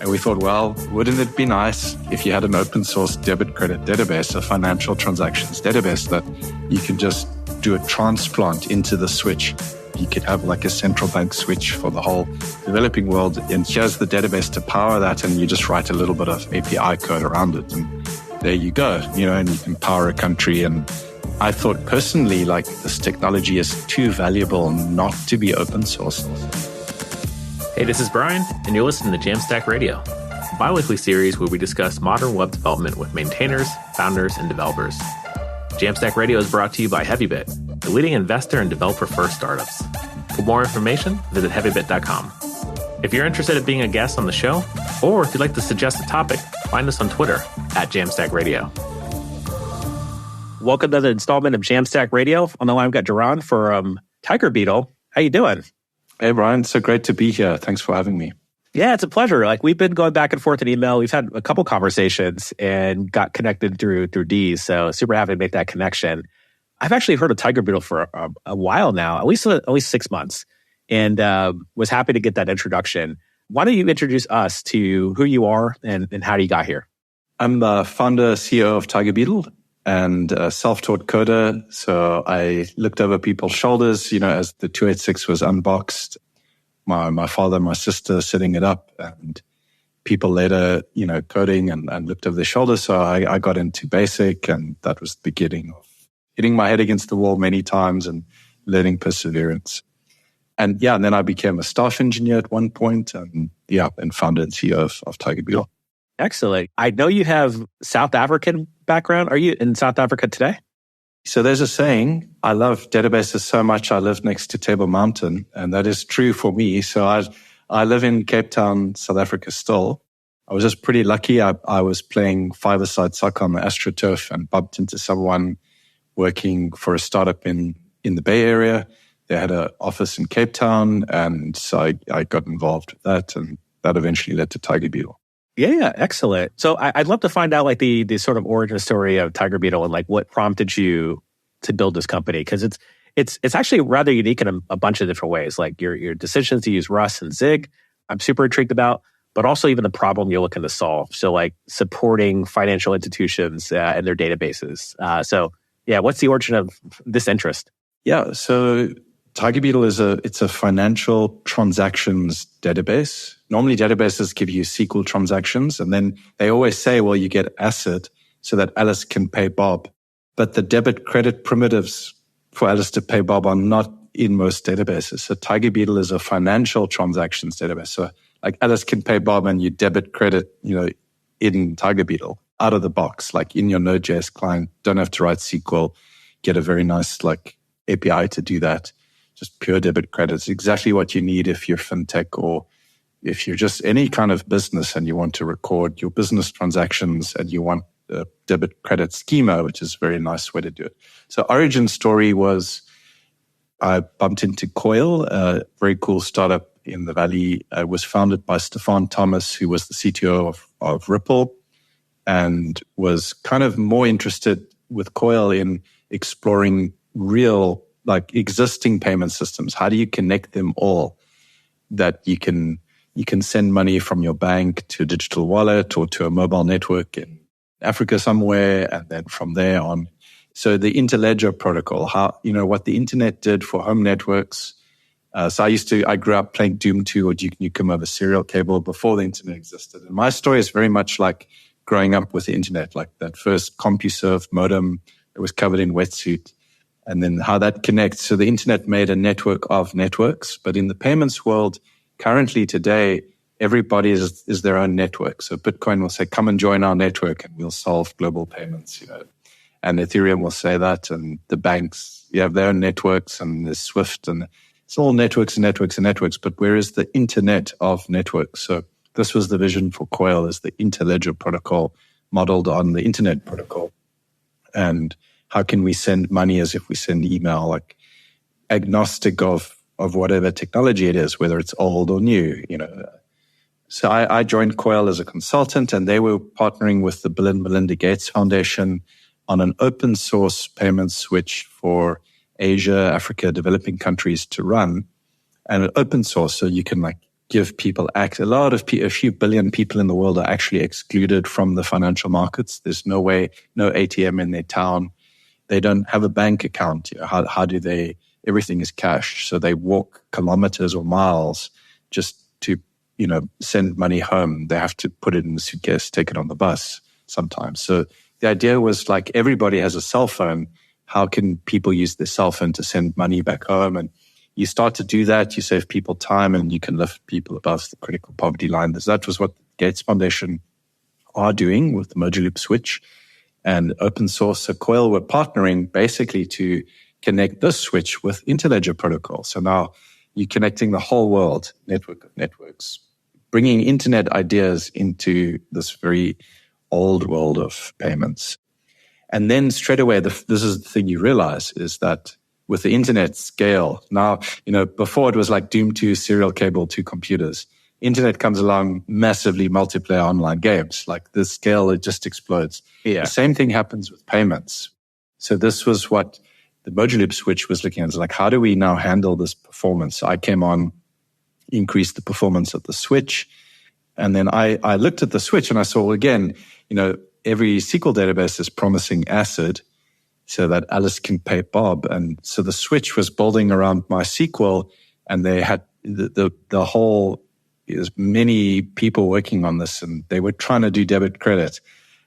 And we thought, well, wouldn't it be nice if you had an open source debit credit database, a financial transactions database that you can just do a transplant into the switch. You could have like a central bank switch for the whole developing world. And here's the database to power that. And you just write a little bit of API code around it. And there you go, and you can power a country. And I thought personally, like this technology is too valuable not to be open source. Hey, this is Brian, and you're listening to Jamstack Radio, a bi-weekly series where we discuss modern web development with maintainers, founders, and developers. Jamstack Radio is brought to you by Heavybit, the leading investor in developer-first startups. For more information, visit heavybit.com. If you're interested in being a guest on the show, or if you'd like to suggest a topic, find us on Twitter @Jamstack Radio. Welcome to the installment of Jamstack Radio. On the line, we've got Joran from TigerBeetle. How you doing? Hey, Brian. So great to be here. Thanks for having me. Yeah, it's a pleasure. Like, we've been going back and forth in email. We've had a couple conversations and got connected through D's. So super happy to make that connection. I've actually heard of TigerBeetle for a while now, at least 6 months, and was happy to get that introduction. Why don't you introduce us to who you are and how you got here? I'm the founder, CEO of TigerBeetle and a self-taught coder. So I looked over people's shoulders, as the 286 was unboxed. My father and my sister setting it up, and people later, coding and looked over their shoulders. So I got into BASIC, and that was the beginning of hitting my head against the wall many times and learning perseverance. And then I became a staff engineer at one point, and founder and CEO of TigerBeetle. Excellent. I know you have South African background. Are you in South Africa today? So there's a saying, I love databases so much I live next to Table Mountain, and that is true for me. So I live in Cape Town, South Africa still. I was just pretty lucky. I was playing five-a-side soccer on the AstroTurf and bumped into someone working for a startup in the Bay Area. They had an office in Cape Town, and so I got involved with that, and that eventually led to TigerBeetle. Yeah, excellent. So I'd love to find out like the sort of origin story of TigerBeetle and like what prompted you to build this company, because it's actually rather unique in a bunch of different ways. Like your decisions to use Rust and Zig, I'm super intrigued about, but also even the problem you're looking to solve. So like supporting financial institutions and their databases. What's the origin of this interest? Yeah, so TigerBeetle it's a financial transactions database. Normally databases give you SQL transactions, and then they always say, well, you get ACID so that Alice can pay Bob. But the debit credit primitives for Alice to pay Bob are not in most databases. So TigerBeetle is a financial transactions database. So like Alice can pay Bob and you debit credit, in TigerBeetle out of the box, like in your Node.js client. Don't have to write SQL, get a very nice API to do that. Just pure debit credits, exactly what you need if you're fintech or if you're just any kind of business and you want to record your business transactions and you want a debit credit schema, which is a very nice way to do it. So origin story was I bumped into Coil, a very cool startup in the Valley. It was founded by Stefan Thomas, who was the CTO of Ripple, and was kind of more interested with Coil in exploring real existing payment systems. How do you connect them all that you can send money from your bank to a digital wallet or to a mobile network in Africa somewhere, and then from there on. So the interledger protocol, what the internet did for home networks. So I grew up playing Doom 2 or Duke Nukem over serial cable before the internet existed. And my story is very much like growing up with the internet, like that first CompuServe modem that was covered in wetsuit. And then how that connects. So the internet made a network of networks, but in the payments world, currently today, everybody is their own network. So Bitcoin will say, come and join our network and we'll solve global payments, And Ethereum will say that, and the banks, you have their own networks, and there's Swift, and it's all networks and networks and networks, but where is the internet of networks? So this was the vision for Coil, is the interledger protocol modeled on the internet protocol. And how can we send money as if we send email, agnostic of whatever technology it is, whether it's old or new, So I joined Coil as a consultant, and they were partnering with the Bill and Melinda Gates Foundation on an open source payment switch for Asia, Africa, developing countries to run, and open source. So you can give people access. A few billion people in the world are actually excluded from the financial markets. There's no ATM in their town. They don't have a bank account. How do they? Everything is cash. So they walk kilometers or miles just to, send money home. They have to put it in the suitcase, take it on the bus sometimes. So the idea was like everybody has a cell phone. How can people use their cell phone to send money back home? And you start to do that, you save people time, and you can lift people above the critical poverty line. That was what the Gates Foundation are doing with the Mojo Loop switch and open source. So Coil were partnering basically to connect this switch with Interledger protocol. So now you're connecting the whole world, network of networks, bringing internet ideas into this very old world of payments. And then straight away, this is the thing you realize is that with the internet scale, now, before it was like Doom 2, serial cable, 2 computers. Internet comes along, massively multiplayer online games. Like the scale, it just explodes. Yeah. The same thing happens with payments. So this was what the Mojo Loop switch was looking at. It's like, how do we now handle this performance? So I came on, increased the performance of the switch. And then I looked at the switch and I saw, again, every SQL database is promising ACID so that Alice can pay Bob. And so the switch was building around MySQL, and they had the whole, there's many people working on this, and they were trying to do debit credit.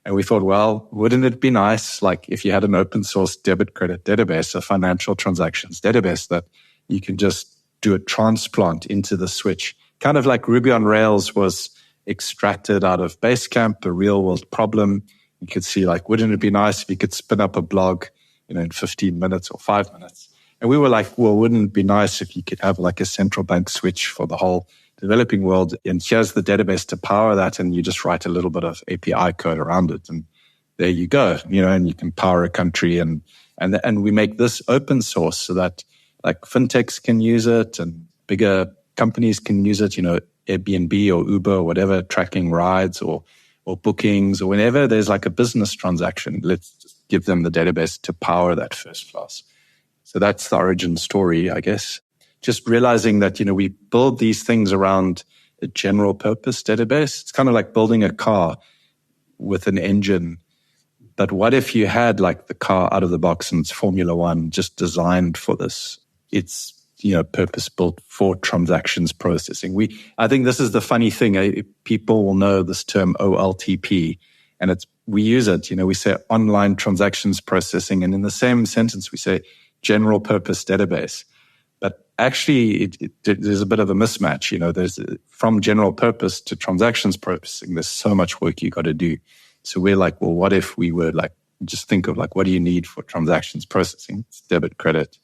And we thought, well, wouldn't it be nice, like if you had an open source debit credit database, a financial transactions database that you can just do a transplant into the switch, kind of like Ruby on Rails was extracted out of Basecamp, a real world problem. You could see, like, wouldn't it be nice if you could spin up a blog, in 15 minutes or 5 minutes? And we were like, well, wouldn't it be nice if you could have like a central bank switch for the whole developing world? And here's the database to power that. And you just write a little bit of API code around it. And there you go, and you can power a country. And we make this open source so that like fintechs can use it and bigger companies can use it, Airbnb or Uber or whatever, tracking rides or bookings, or whenever there's like a business transaction, let's just give them the database to power that first class. So that's the origin story, I guess. Just realizing that, we build these things around a general purpose database. It's kind of like building a car with an engine. But what if you had like the car out of the box and it's Formula One, just designed for this? It's, purpose built for transactions processing. I think this is the funny thing. People will know this term OLTP, and we use it. We say online transactions processing, and in the same sentence we say general purpose database. But actually, there's a bit of a mismatch. There's from general purpose to transactions processing. There's so much work you got to do. So we're like, well, what if we were like, just think of like, what do you need for transactions processing? It's debit, credit.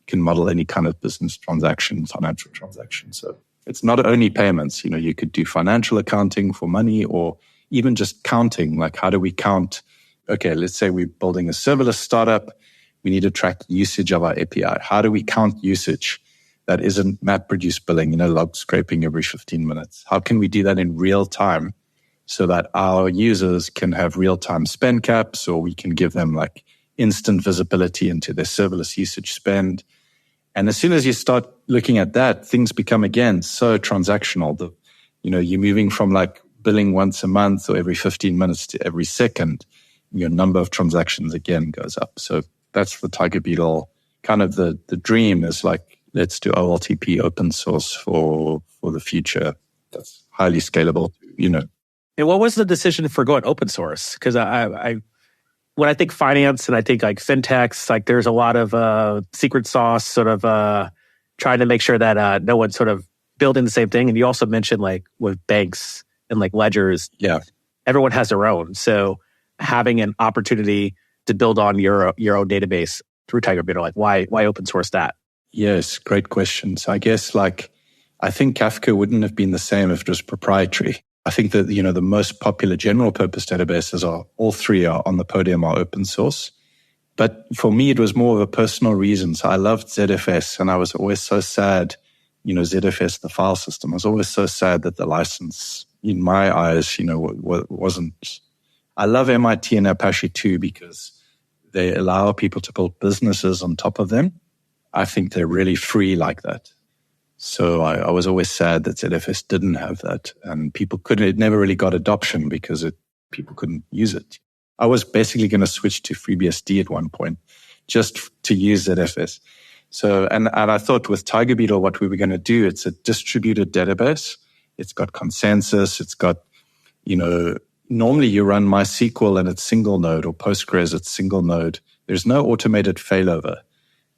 Can model any kind of business transaction, financial transaction. So it's not only payments. You could do financial accounting for money, or even just counting. Like, how do we count? Okay, let's say we're building a serverless startup. We need to track usage of our API. How do we count usage that isn't MapReduce billing, log scraping every 15 minutes? How can we do that in real time so that our users can have real-time spend caps, or we can give them like instant visibility into their serverless usage spend? And as soon as you start looking at that, things become, again, so transactional. You're moving from like billing once a month or every 15 minutes to every second. Your number of transactions, again, goes up. So that's the TigerBeetle. Kind of the dream is like, let's do OLTP open source for the future. That's highly scalable, And what was the decision for going open source? Because when I think finance and I think like fintechs, like there's a lot of secret sauce sort of trying to make sure that no one's sort of building the same thing. And you also mentioned like with banks and like ledgers, everyone has their own. So having an opportunity to build on your own database through TigerBeetle, like why open source that? Yes, great question. So I guess I think Kafka wouldn't have been the same if it was proprietary. I think that, the most popular general purpose databases all three are on the podium are open source. But for me, it was more of a personal reason. So I loved ZFS, and I was always so sad, ZFS, the file system. I was always so sad that the license, in my eyes, wasn't. I love MIT and Apache too, because they allow people to build businesses on top of them. I think they're really free like that. So I was always sad that ZFS didn't have that, and it never really got adoption because people couldn't use it. I was basically going to switch to FreeBSD at one point just to use ZFS. So, and I thought with TigerBeetle, what we were going to do, it's a distributed database. It's got consensus. It's got, normally you run MySQL and it's single node, or Postgres, it's single node. There's no automated failover.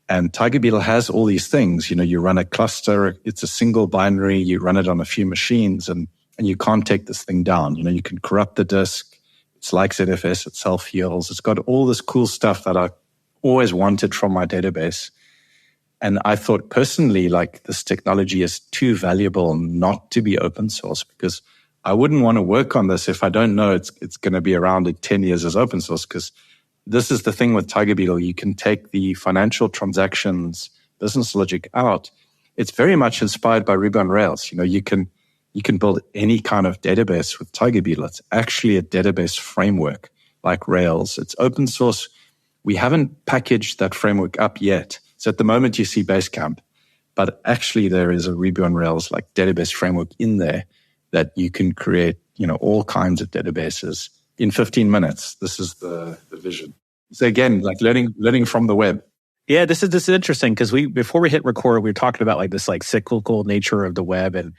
And TigerBeetle has all these things. You run a cluster, it's a single binary, you run it on a few machines, and you can't take this thing down. You can corrupt the disk. It's like ZFS, it self-heals. It's got all this cool stuff that I always wanted from my database. And I thought personally, like, this technology is too valuable not to be open source, because I wouldn't want to work on this if I don't know it's going to be around in 10 years as open source. Because this is the thing with TigerBeetle. You can take the financial transactions, business logic out. It's very much inspired by Ruby on Rails. You can build any kind of database with TigerBeetle. It's actually a database framework like Rails. It's open source. We haven't packaged that framework up yet. So at the moment you see Basecamp, but actually there is a Ruby on Rails like database framework in there that you can create, all kinds of databases in 15 minutes. This is the vision. So again, like learning from the web. Yeah, this is interesting because before we hit record, we were talking about like this like cyclical nature of the web, and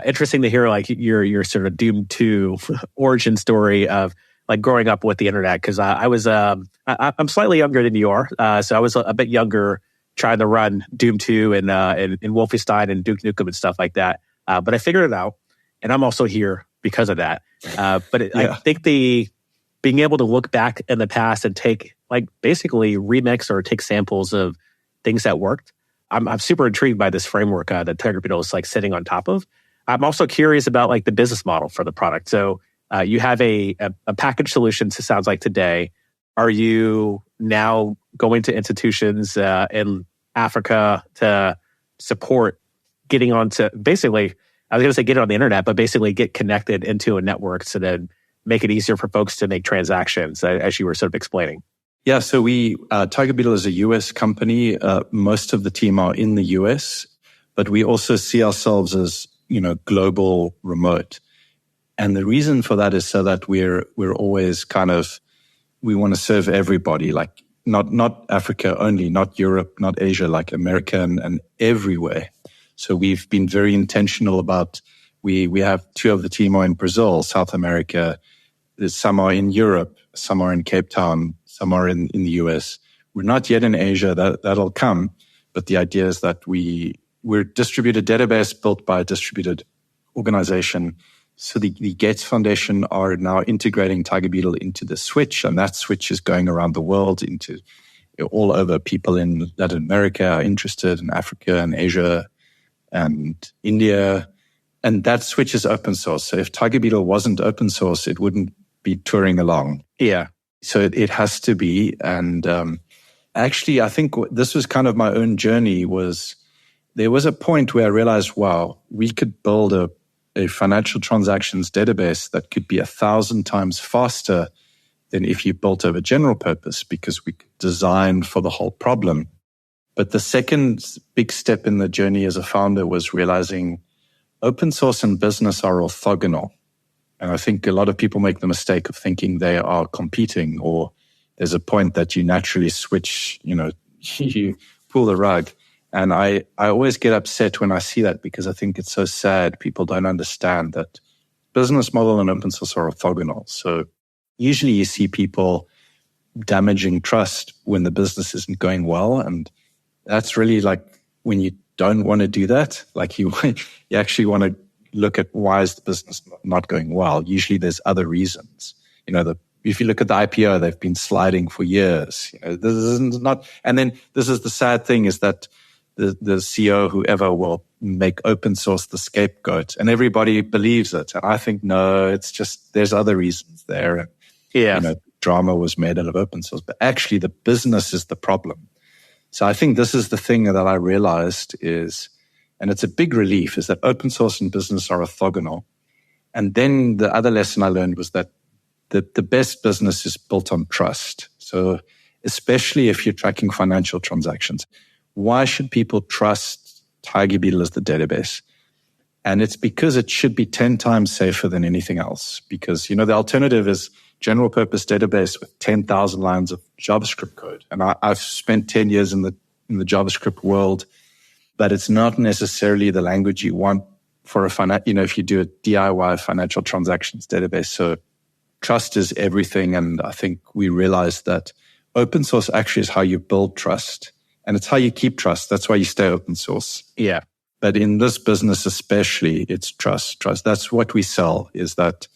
interesting to hear like your sort of Doom 2 origin story of like growing up with the internet. Because I'm slightly younger than you are, so I was a bit younger trying to run Doom 2 and Wolfenstein and Duke Nukem and stuff like that. But I figured it out, and I'm also here because of that. I think being able to look back in the past and take like basically remix or take samples of things that worked. I'm super intrigued by this framework that TigerBeetle is like sitting on top of. I'm also curious about like the business model for the product. So you have a package solution, it sounds like today. Are you now going to institutions in Africa to support getting onto basically, I was going to say get it on the internet, but basically get connected into a network to then make it easier for folks to make transactions, as you were sort of explaining? Yeah, so TigerBeetle is a US company. Most of the team are in the US, but we also see ourselves as, global remote. And the reason for that is so that we're always we want to serve everybody, like not Africa only, not Europe, not Asia, like America and everywhere. So we've been very intentional about, we have two of the team are in Brazil, South America, some are in Europe, some are in Cape Town, some are in the US. We're not yet in Asia, that'll come. But the idea is that we're a distributed database built by a distributed organization. So the Gates Foundation are now integrating TigerBeetle into the switch, and that switch is going around the world into all over. People in Latin America are interested, in Africa and Asia and India. And that switch is open source. So if TigerBeetle wasn't open source, it wouldn't be touring along. Yeah. So it has to be. And actually, I think this was kind of my own journey. There was a point where I realized, wow, we could build a financial transactions database that could be 1,000 times faster than if you built over general purpose, because we could design for the whole problem. But the second big step in the journey as a founder was realizing open source and business are orthogonal. And I think a lot of people make the mistake of thinking they are competing, or there's a point that you naturally switch, you pull the rug. And I always get upset when I see that, because I think it's so sad. People don't understand that business model and open source are orthogonal. So usually you see people damaging trust when the business isn't going well. And that's really like when you don't want to do that. Like you actually want to look at why is the business not going well. Usually there's other reasons. If you look at the IPO, they've been sliding for years. This is not. And then this is the sad thing, is that the CEO, whoever, will make open source the scapegoat, and everybody believes it. And I think, no, it's just, there's other reasons there. And, yeah. Drama was made out of open source, but actually the business is the problem. So I think this is the thing that I realized is, and it's a big relief, is that open source and business are orthogonal. And then the other lesson I learned was that the best business is built on trust. So especially if you're tracking financial transactions, why should people trust TigerBeetle is the database. And it's because it should be 10 times safer than anything else. Because, the alternative is general purpose database with 10,000 lines of JavaScript code. And I've spent 10 years in the JavaScript world, but it's not necessarily the language you want for if you do a DIY financial transactions database. So trust is everything. And I think we realized that open source actually is how you build trust, and it's how you keep trust. That's why you stay open source. Yeah. But in this business especially, it's trust. That's what we sell, is that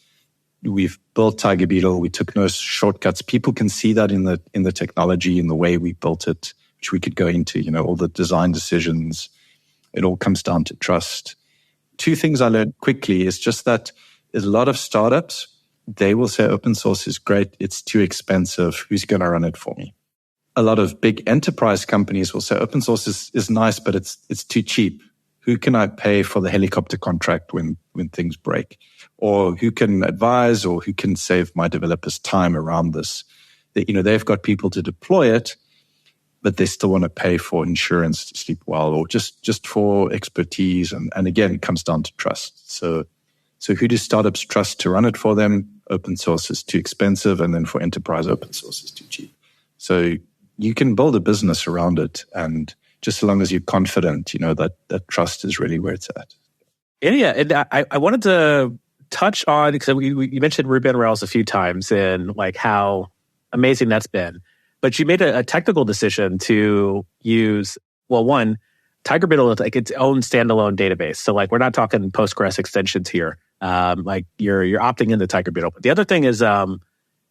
we've built TigerBeetle. We took no shortcuts. People can see that in the technology, in the way we built it, which we could go into, all the design decisions. It all comes down to trust. Two things I learned quickly is just that there's a lot of startups, they will say open source is great. It's too expensive. Who's going to run it for me? A lot of big enterprise companies will say open source is nice, but it's too cheap. Who can I pay for the helicopter contract when things break? Or who can advise, or who can save my developers time around this? They've got people to deploy it, but they still want to pay for insurance to sleep well, or just for expertise. And again, it comes down to trust. So who do startups trust to run it for them? Open source is too expensive. And then for enterprise, open source is too cheap. So you can build a business around it. And just so long as you're confident, that trust is really where it's at. Yeah. And I wanted to touch on, because you mentioned Ruby on Rails a few times and like how amazing that's been. But you made a technical decision to use, one, TigerBeetle is like its own standalone database. So like we're not talking Postgres extensions here. Like you're opting into TigerBeetle. But the other thing is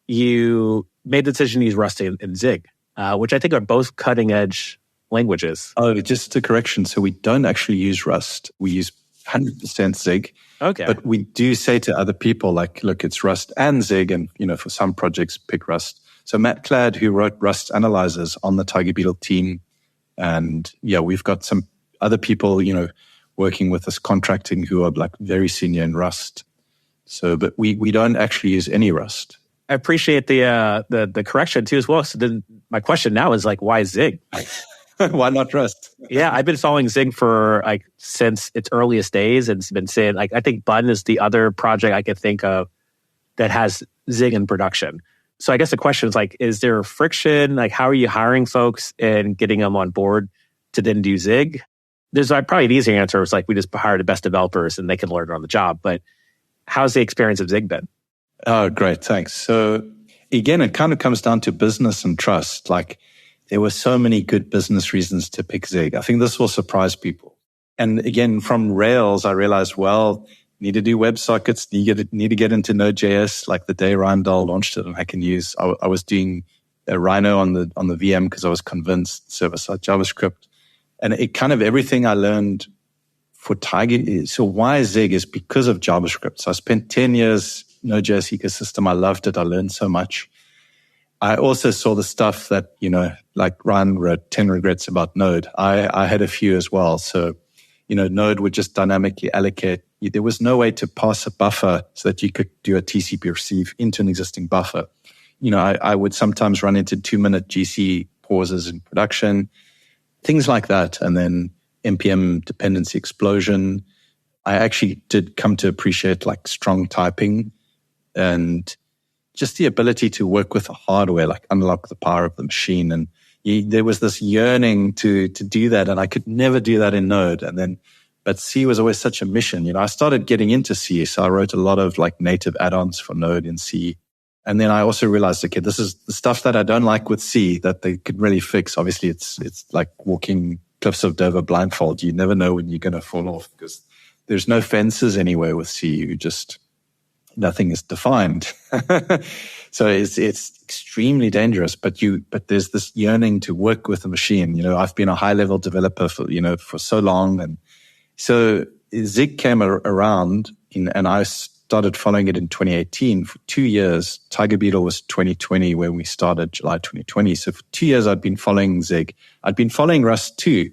you made the decision to use Rust and Zig, which I think are both cutting edge languages. Oh, just a correction. So we don't actually use Rust. We use 100% Zig. Okay. But we do say to other people, like, look, it's Rust and Zig. And, for some projects, pick Rust. So Matt Cladd, who wrote Rust Analyzers on the TigerBeetle team. And we've got some other people, working with us contracting who are like very senior in Rust. So, but we don't actually use any Rust. I appreciate the correction too as well. So then my question now is like, why Zig? Why not Rust? Yeah, I've been following Zig for like since its earliest days, and it's been saying like I think Bun is the other project I could think of that has Zig in production. So I guess the question is like, is there friction? Like, how are you hiring folks and getting them on board to then do Zig? There's probably an easy answer. It's like we just hire the best developers and they can learn on the job. But how's the experience of Zig been? Oh, great. Thanks. So again, it kind of comes down to business and trust. Like there were so many good business reasons to pick Zig. I think this will surprise people. And again, from Rails, I realized, need to do WebSockets, need to get into Node.js. Like the day Ryan Dahl launched it, and I was doing a Rhino on the VM because I was convinced server-side JavaScript. And it kind of everything I learned for Tiger. So why Zig is because of JavaScript. So I spent 10 years Node.js ecosystem. I loved it. I learned so much. I also saw the stuff that, like Ryan wrote 10 regrets about Node. I had a few as well. So, Node would just dynamically allocate. There was no way to pass a buffer so that you could do a TCP receive into an existing buffer. I would sometimes run into 2-minute GC pauses in production, things like that. And then NPM dependency explosion. I actually did come to appreciate like strong typing and just the ability to work with the hardware, like unlock the power of the machine. And there was this yearning to do that. And I could never do that in Node. But C was always such a mission. I started getting into C. So I wrote a lot of like native add-ons for Node in C. And then I also realized, okay, this is the stuff that I don't like with C that they could really fix. Obviously, it's like walking cliffs of Dover blindfold. You never know when you're going to fall off because there's no fences anywhere with C. Nothing is defined. So it's extremely dangerous, but there's this yearning to work with a machine. I've been a high level developer for so long. And so Zig came around and I started following it in 2018 for 2 years. TigerBeetle was 2020 when we started, July 2020. So for 2 years, I'd been following Zig. I'd been following Rust too.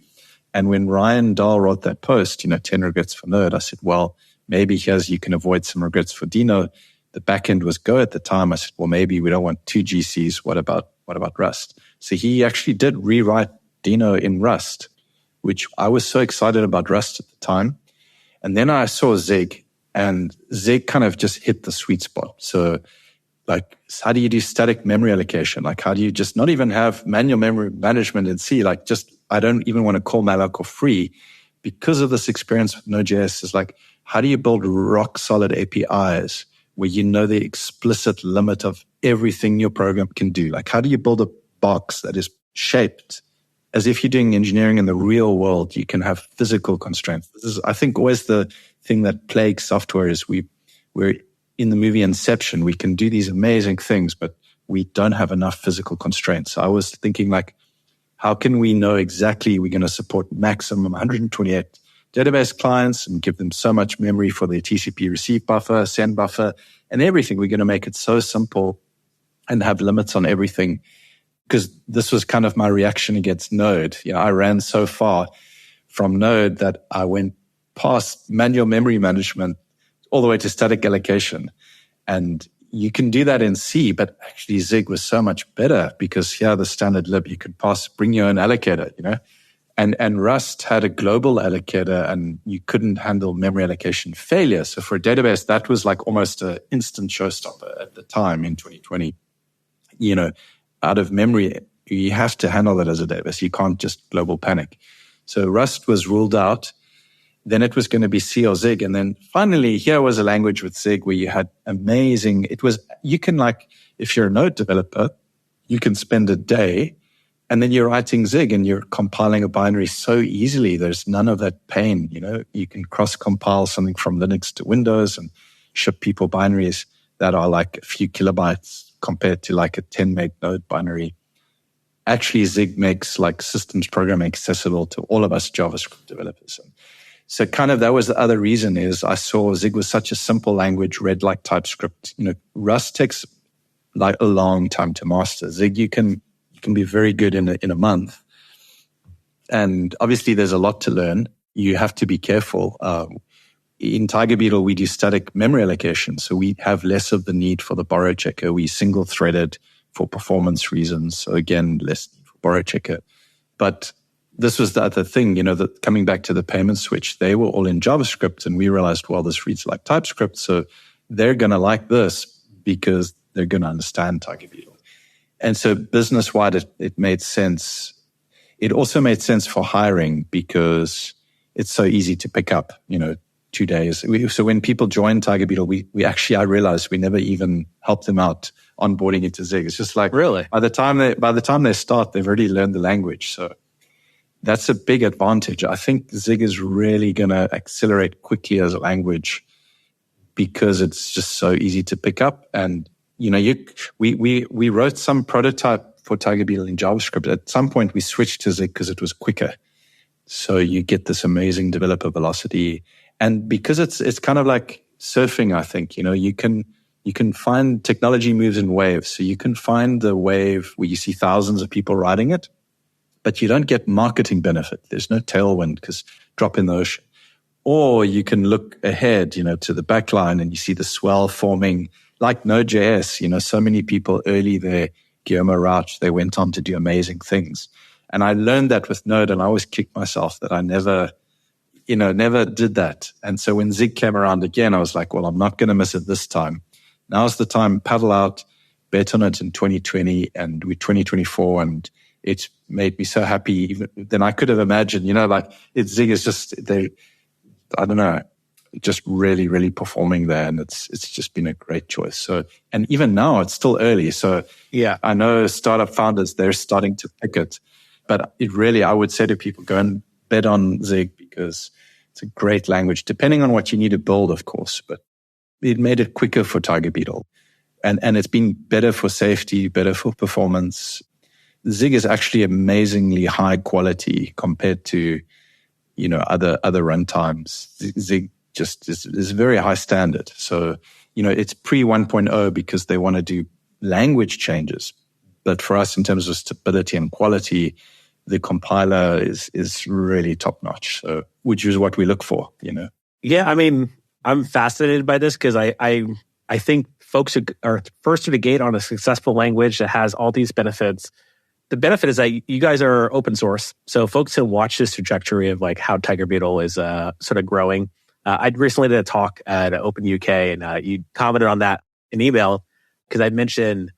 And when Ryan Dahl wrote that post, 10 regrets for Node, I said, maybe you can avoid some regrets for Dino. The backend was Go at the time. I said, maybe we don't want 2 GCs. What about Rust? So he actually did rewrite Dino in Rust, which I was so excited about Rust at the time. And then I saw Zig, and Zig kind of just hit the sweet spot. So like, how do you do static memory allocation? Like, how do you just not even have manual memory management in C? Like, just, I don't even want to call malloc or free because of this experience with Node.js. Is like, how do you build rock solid APIs where you know the explicit limit of everything your program can do? Like, how do you build a box that is shaped as if you're doing engineering in the real world? You can have physical constraints. This is, I think, always the thing that plagues software is we're in the movie Inception. We can do these amazing things, but we don't have enough physical constraints. So I was thinking, like, how can we know exactly we're going to support maximum 128 database clients and give them so much memory for their TCP receive buffer, send buffer, and everything? We're going to make it so simple and have limits on everything. Because this was kind of my reaction against Node. You know, I ran so far from Node that I went past manual memory management all the way to static allocation. And you can do that in C, but actually Zig was so much better because here, the standard lib, you could bring your own allocator, you know. And Rust had a global allocator, and you couldn't handle memory allocation failure. So for a database, that was like almost an instant showstopper at the time in 2020. You know, out of memory, you have to handle that as a database. You can't just global panic. So Rust was ruled out. Then it was going to be C or Zig. And then finally, here was a language with Zig where you had amazing, you can, like, if you're a Node developer, you can spend a day and then you're writing Zig and you're compiling a binary so easily. There's none of that pain. You know, you can cross-compile something from Linux to Windows and ship people binaries that are like a few kilobytes compared to like a 10 meg Node binary. Actually, Zig makes like systems programming accessible to all of us JavaScript developers. So kind of that was the other reason is I saw Zig was such a simple language, read like TypeScript. You know, Rust takes like a long time to master. Zig, you can be very good in a month. And obviously there's a lot to learn. You have to be careful. In TigerBeetle, we do static memory allocation. So we have less of the need for the borrow checker. We single threaded for performance reasons. So again, less need for borrow checker. But this was the other thing, you know, that coming back to the payment switch, they were all in JavaScript, and we realized, well, this reads like TypeScript, so they're going to like this because they're going to understand TigerBeetle. And so business-wide, it made sense. It also made sense for hiring because it's so easy to pick up, you know, 2 days. So when people join TigerBeetle, we actually, I realized we never even helped them out onboarding into Zig. It's just like, really, by the time they start, they've already learned the language. So that's a big advantage. I think Zig is really going to accelerate quickly as a language because it's just so easy to pick up. And, you know, we wrote some prototype for TigerBeetle in JavaScript. At some point, we switched to Zig because it was quicker. So you get this amazing developer velocity. And because it's kind of like surfing, I think, you know, you can find technology moves in waves. So you can find the wave where you see thousands of people riding it, but you don't get marketing benefit. There's no tailwind because drop in the ocean. Or you can look ahead, you know, to the backline and you see the swell forming like Node.js. You know, so many people early there, Guillermo Rauch, they went on to do amazing things. And I learned that with Node, and I always kicked myself that I never did that. And so when Zig came around again, I was like, well, I'm not going to miss it this time. Now's the time, paddle out, bet on it in 2020 and we're 2024. And it's made me so happy even than I could have imagined, you know, like Zig is just, just really, really performing there. And it's just been a great choice. So, and even now it's still early. So yeah, I know startup founders, they're starting to pick it, but it really, I would say to people, go and bet on Zig because it's a great language, depending on what you need to build, of course, but it made it quicker for TigerBeetle. And it's been better for safety, better for performance. Zig is actually amazingly high quality compared to, you know, other runtimes. Zig just is very high standard. So, you know, it's pre 1.0 because they want to do language changes. But for us, in terms of stability and quality, the compiler is really top notch. So, which is what we look for, you know? Yeah, I mean, I'm fascinated by this because I think folks are first to the gate on a successful language that has all these benefits. the benefit is that you guys are open source. So folks can watch this trajectory of like how TigerBeetle is sort of growing. I recently did a talk at Open UK, and you commented on that in email because I mentioned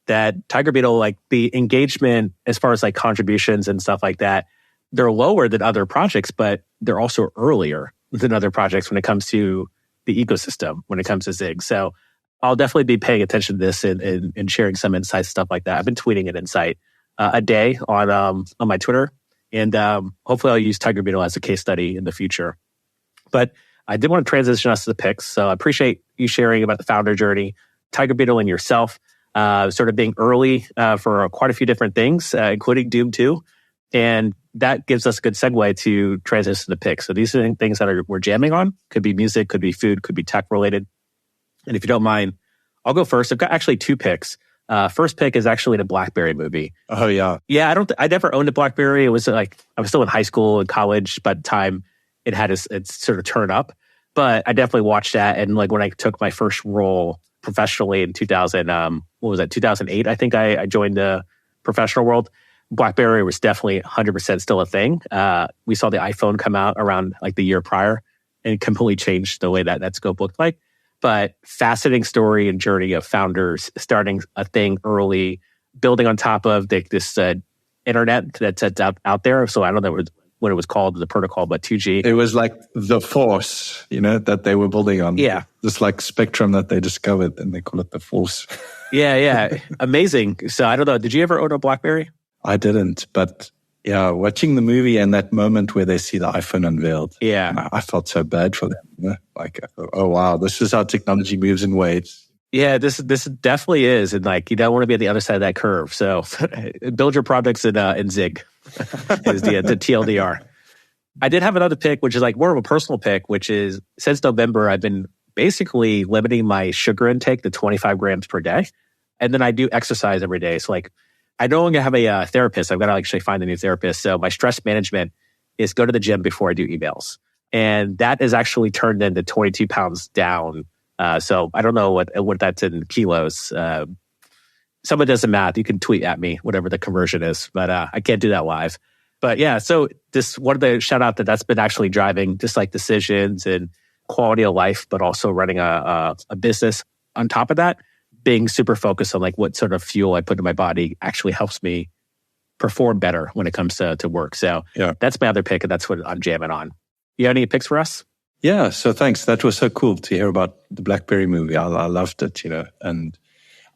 that TigerBeetle, like the engagement as far as like contributions and stuff like that, they're lower than other projects, but they're also earlier than other projects when it comes to the ecosystem, when it comes to Zig. So I'll definitely be paying attention to this and sharing some insights, stuff like that. I've been tweeting an insight a day on my Twitter, and hopefully I'll use TigerBeetle as a case study in the future. But I did want to transition us to the picks. So I appreciate you sharing about the founder journey, TigerBeetle and yourself, sort of being early for quite a few different things, including Doom 2. And that gives us a good segue to transition to the picks. So these are things that we're jamming on. Could be music, could be food, could be tech related. And if you don't mind, I'll go first. I've got actually 2 picks. First pick is actually the BlackBerry movie. Oh, yeah. Yeah, I never owned a BlackBerry. It was like, I was still in high school and college by the time it had its sort of turn up. But I definitely watched that. And like when I took my first role professionally in 2008, I think I joined the professional world. BlackBerry was definitely 100% still a thing. We saw the iPhone come out around like the year prior and completely changed the way that scope looked like. But fascinating story and journey of founders starting a thing early, building on top of this internet that's out there. So I don't know what it was called, the protocol, but 2G. It was like the force, that they were building on. Yeah. This like spectrum that they discovered, and they call it the force. Yeah. Amazing. So I don't know. Did you ever own a BlackBerry? I didn't, but yeah, watching the movie and that moment where they see the iPhone unveiled. Yeah. I felt so bad for them. Like, oh wow, this is how technology moves in waves. Yeah, this definitely is. And like, you don't want to be at the other side of that curve. So build your projects in Zig is the TLDR. I did have another pick, which is like more of a personal pick, which is since November, I've been basically limiting my sugar intake to 25 grams per day. And then I do exercise every day. So like, I no longer have a therapist. I've got to actually find a new therapist. So my stress management is go to the gym before I do emails. And that is actually turned into 22 pounds down. So I don't know what that's in kilos. Someone does the math. You can tweet at me, whatever the conversion is. But I can't do that live. But yeah, so this one of the shout out that's been actually driving just like decisions and quality of life, but also running a business on top of that. Being super focused on like what sort of fuel I put in my body actually helps me perform better when it comes to work. So That's my other pick, and that's what I'm jamming on. You have any picks for us? Yeah, so thanks. That was so cool to hear about the BlackBerry movie. I loved it, and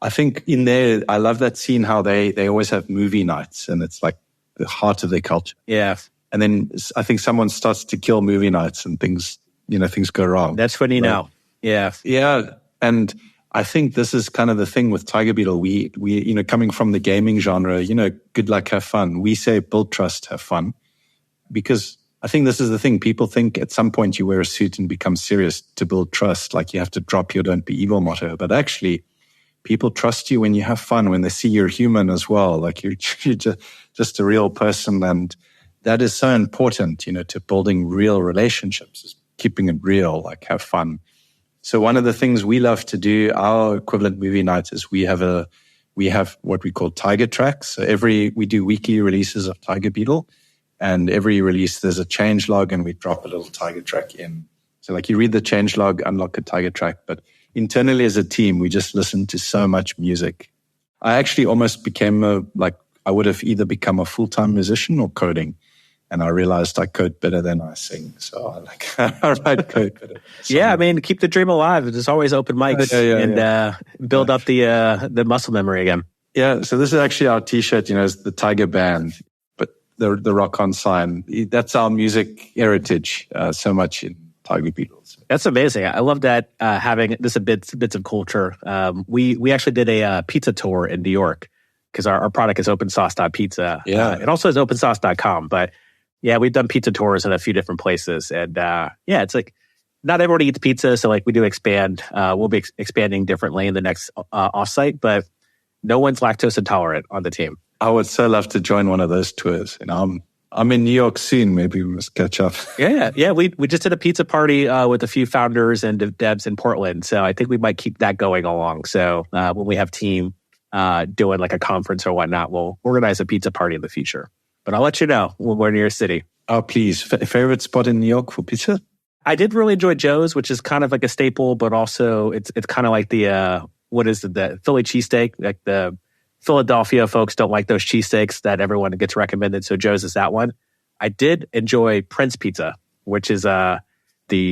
I think in there, I love that scene how they always have movie nights, and it's like the heart of their culture. Yeah. And then I think someone starts to kill movie nights and things go wrong. That's when you know. Yeah. Yeah, and I think this is kind of the thing with TigerBeetle. We coming from the gaming genre, good luck, have fun. We say build trust, have fun. Because I think this is the thing. People think at some point you wear a suit and become serious to build trust. Like you have to drop your don't be evil motto. But actually, people trust you when you have fun, when they see you're human as well. Like you're just a real person. And that is so important, to building real relationships, is keeping it real, like have fun. So one of the things we love to do, our equivalent movie night, is we have what we call Tiger Tracks. So we do weekly releases of TigerBeetle, and every release there's a change log, and we drop a little Tiger Track in. So like you read the change log, unlock a Tiger Track. But internally as a team, we just listen to so much music. I actually almost became I would have either become a full-time musician or coding. And I realized I code better than I sing. So I write code better. Yeah, I mean, keep the dream alive. There's always open mics and build up the muscle memory again. Yeah, so this is actually our T-shirt, it's the Tiger Band, but the rock-on sign. That's our music heritage so much in TigerBeetle. So. That's amazing. I love that having this bits of culture. We actually did a pizza tour in New York because our product is opensauce.pizza. Yeah. It also is opensauce.com, but yeah, we've done pizza tours in a few different places. And it's like not everybody eats pizza. So like we do expand. We'll be expanding differently in the next offsite, but no one's lactose intolerant on the team. I would so love to join one of those tours. I'm in New York soon. Maybe we must catch up. Yeah. We just did a pizza party with a few founders and devs in Portland. So I think we might keep that going along. So when we have team doing like a conference or whatnot, we'll organize a pizza party in the future. But I'll let you know when we're near a city. Oh, please. Favorite spot in New York for pizza? I did really enjoy Joe's, which is kind of like a staple, but also it's kind of like the the Philly cheesesteak. Like the Philadelphia folks don't like those cheesesteaks that everyone gets recommended, so Joe's is that one. I did enjoy Prince Pizza, which is the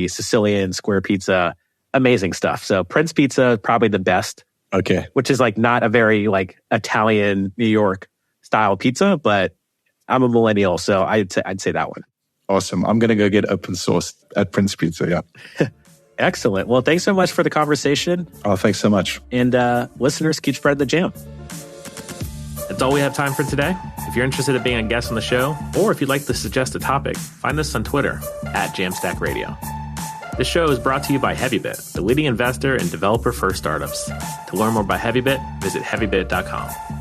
Sicilian square pizza. Amazing stuff. So Prince Pizza, probably the best. Okay. Which is like not a very like Italian New York style pizza, but I'm a millennial, so I'd say that one. Awesome. I'm going to go get open source at Prince Pizza, yeah. Excellent. Well, thanks so much for the conversation. Oh, thanks so much. And listeners, keep spreading the jam. That's all we have time for today. If you're interested in being a guest on the show, or if you'd like to suggest a topic, find us on Twitter at Jamstack Radio. This show is brought to you by Heavybit, the leading investor in developer-first startups. To learn more about Heavybit, visit heavybit.com.